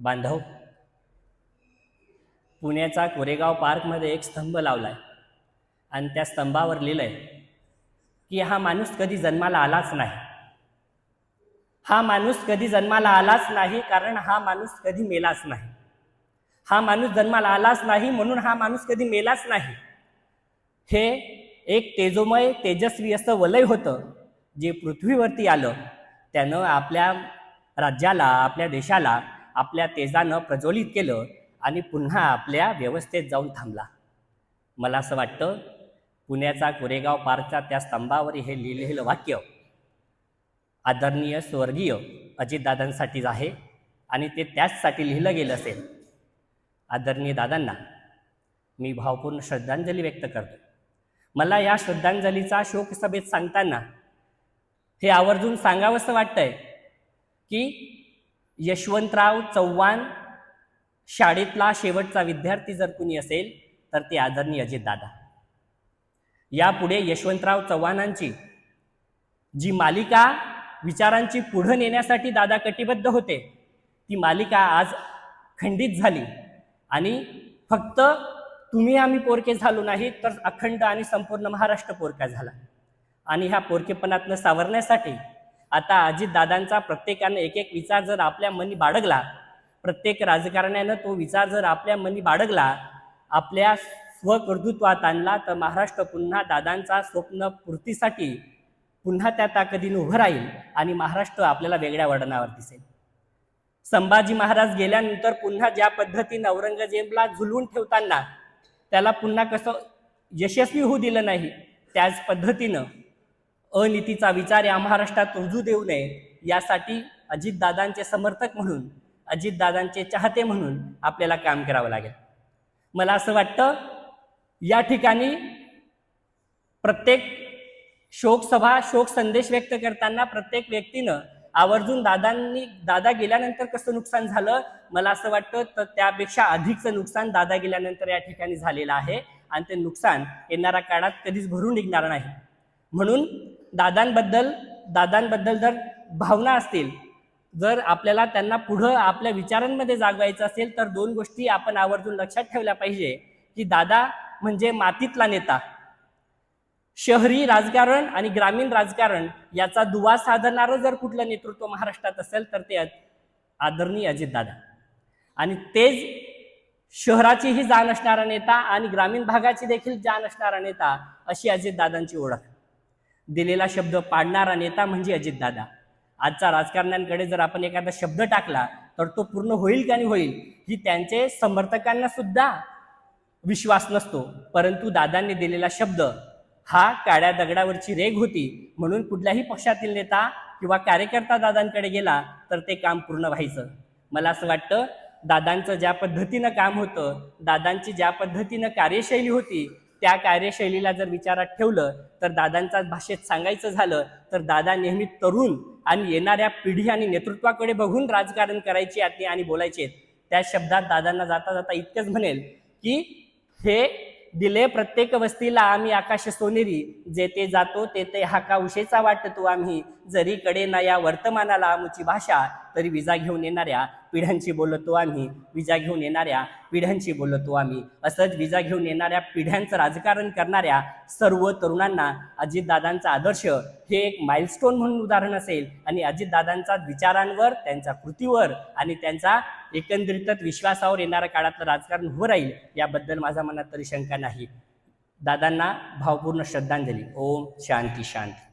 बांधव, पुण्याचा कोरेगाव पार्कमध्ये एक स्तंभ लावलाय आणि त्या स्तंभावर लिहिलंय की हा माणूस कधी जन्माला आलाच नाही. हा माणूस कधी जन्माला आलाच नाही कारण हा माणूस कधी मेलाच नाही. हा माणूस जन्माला आलाच नाही म्हणून हा माणूस कधी मेलाच नाही. हे एक तेजोमय तेजस्वी असं वलय होतं जे पृथ्वीवरती आलं. त्यानं आपल्या राज्याला, आपल्या देशाला आपल्या तेजानं प्रज्वलित केलं आणि पुन्हा आपल्या व्यवस्थेत जाऊन थांबला. मला असं वाटतं पुण्याचा कोरेगाव पार्कच्या त्या स्तंभावर हे लिहिलेलं वाक्य आदरणीय स्वर्गीय अजितदादांसाठीच आहे आणि ते त्याचसाठी लिहिलं गेलं असेल. आदरणीय दादांना मी भावपूर्ण श्रद्धांजली व्यक्त करतो. मला या श्रद्धांजलीचा शोकसभेत सांगताना हे आवर्जून सांगावंसं वाटतंय की यशवंतराव चव्हाण शाळेतला शेवटचा विद्यार्थी जर कुणी असेल तर ते आदरणीय अजितदादा. यापुढे यशवंतराव चव्हाणांची जी मालिका विचारांची पुढे नेण्यासाठी दादा कटिबद्ध होते, ती मालिका आज खंडित झाली आणि फक्त तुम्ही आम्ही पोरके झालो नाही तर अखंड आणि संपूर्ण महाराष्ट्र पोरका झाला. आणि ह्या पोरकेपणातनं सावरण्यासाठी आता अजितदादांचा प्रत्येकानं एक एक विचार जर आपल्या मनी बाळगला, प्रत्येक राजकारण्यानं तो विचार जर आपल्या मनी बाळगला, आपल्या स्वकर्तृत्वात आणला, तर महाराष्ट्र पुन्हा दादांचा स्वप्न पूर्तीसाठी पुन्हा त्या ताकदीने उभं राहील आणि महाराष्ट्र आपल्याला वेगळ्या वळणावर दिसेल. संभाजी महाराज गेल्यानंतर पुन्हा ज्या पद्धतीनं औरंगजेबला झुलवून ठेवताना त्याला पुन्हा कसं यशस्वी होऊ दिलं नाही, त्याच पद्धतीनं अनीतीचा विचार या महाराष्ट्रात रुजू देऊ नये यासाठी अजितदादांचे समर्थक म्हणून, अजितदादांचे चाहते म्हणून आपल्याला काम करावं लागेल. मला असं वाटतं या ठिकाणी प्रत्येक शोकसभा, शोक संदेश व्यक्त करताना प्रत्येक व्यक्तीनं आवर्जून दादा गेल्यानंतर कसं नुकसान झालं, मला असं वाटतं तर त्यापेक्षा अधिकचं नुकसान दादा गेल्यानंतर या ठिकाणी झालेलं आहे आणि ते नुकसान येणाऱ्या काळात कधीच भरून निघणार नाही. म्हणून दादांबद्दल जर भावना असतील, जर आपल्याला त्यांना पुढं आपल्या विचारांमध्ये जागवायचं असेल तर दोन गोष्टी आपण आवर्जून लक्षात ठेवल्या पाहिजे की दादा म्हणजे मातीतला नेता. शहरी राजकारण आणि ग्रामीण राजकारण याचा दुवा साधणारं जर कुठलं नेतृत्व महाराष्ट्रात असेल तर ते आदरणीय अजितदादा. आणि तेच शहराचीही जाण असणारा नेता आणि ग्रामीण भागाची देखील जाण असणारा नेता अशी अजितदादांची ओळख. दिलेला शब्द पाडणारा नेता म्हणजे अजितदादा. आजच्या राजकारण्यांकडे जर आपण एखादा शब्द टाकला तर तो पूर्ण होईल का नाही होईल ही त्यांचे समर्थकांना सुद्धा विश्वास नसतो. परंतु दादांनी दिलेला शब्द हा काळ्या दगडावरची रेघ होती. म्हणून कुठल्याही पक्षातील नेता किंवा कार्यकर्ता दादांकडे गेला तर ते काम पूर्ण व्हायचं. मला असं वाटतं दादांचं ज्या पद्धतीनं काम होतं, दादांची ज्या पद्धतीनं कार्यशैली होती, त्या कार्यशैलीला जर विचारात ठेवलं तर दादांच्या भाषेत सांगायचं झालं तर दादा नेहमी तरुण आणि येणाऱ्या पिढी आणि नेतृत्वाकडे बघून राजकारण करायचे आणि बोलायचे. त्या शब्दात दादांना जाता जाता इतकंच म्हणेल की हे दिले प्रत्येक वस्तीला आम्ही आकाश सोनेरी, जेते जातो तेथे हाका उशेचा वाटतो आम्ही, जरी कडे ना या वर्तमानाला आमची भाषा, तरी विजा घेऊन येणाऱ्या पिढ्यांची बोलतो आम्ही, विजा घेऊन येणाऱ्या पिढ्यांची बोलतो आम्ही. असंच विजा घेऊन येणाऱ्या पिढ्यांचं राजकारण करणाऱ्या सर्व तरुणांना अजितदादांचा आदर्श हे एक माइलस्टोन म्हणून उदाहरण असेल आणि अजितदादांचा विचारांवर, त्यांच्या कृतीवर आणि त्यांचा एकंदरीतच विश्वासावर येणाऱ्या काळातलं राजकारण उभं राहील याबद्दल माझ्या मनात तरी शंका नाही. दादांना भावपूर्ण श्रद्धांजली. ओम शांती शांती.